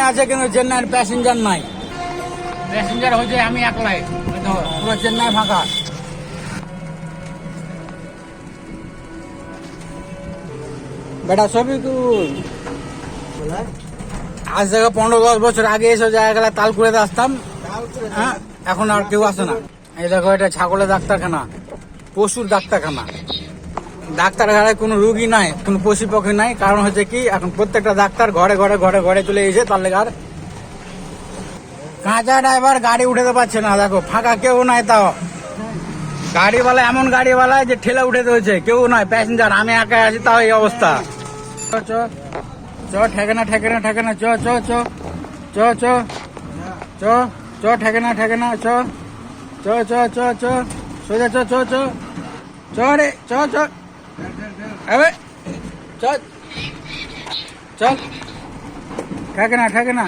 আছে কিন্তু চেন্নাইয়ের প্যাসেঞ্জার নাই। প্যাসেঞ্জার হচ্ছে আমি একলাই, পুরো চেন্নাই ফাঁকা। বেটা ছবি তুই আজ থেকে 15-10 বছর আগে এসে জায়গা তালকুড়েতে আসতাম, হ্যাঁ এখন আর কেউ আসে না। এই দেখো এটা ছাগলের ডাক্তারখানা, পশুর ডাক্তারখানা। ডাক্তারখানায় কোনো রুগী নাই, কোনো পশু পক্ষী নাই। কারণ হচ্ছে কি এখন প্রত্যেকটা ডাক্তার ঘরে ঘরে ঘরে ঘরে চলে এসে তার লেগে আর কাঁচা ড্রাইভার গাড়ি উঠাতে পারছে না। দেখো ফাঁকা কেউ নাই, তাও গাড়িওয়ালা এমন গাড়িওয়ালা যে ঠেলে উঠাতে হয়েছে, কেউ নাই প্যাসেঞ্জার, আমি একাই আছি, তাও এই অবস্থা। চ চ ঠেকে না ঠেকে না ঠেকে না, চ চ চ চ চ চ চ ঠেকে না ঠেকে না, চ চ চ চ চ সোজা চ চ চ চ রে চ চ এবে চ চল ঠেকে না ঠেকে না,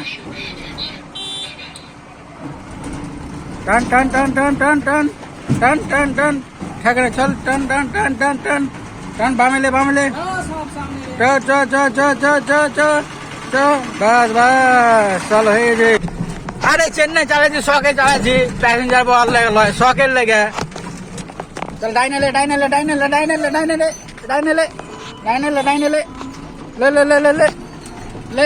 টান টান টান টান টান টান টান টান টান ঠেকে না, চল টান টান টান টান টান টান বামেলে বামেলে চ চ চ চ চ চ চ চ বাস বাস চল হয়ে যে। আরে চেন্নাই চালাচ্ছি, শখে চালাচ্ছি, প্যাসেঞ্জার বল লয় শখের লেগে। চল ডাইনেলে ডাইনেলে ডাইনেলে ডাইনেলে ডাইনেলে ডাইনেলে ডাইনেলে ডাইনেলে লে লে লে লে লে লে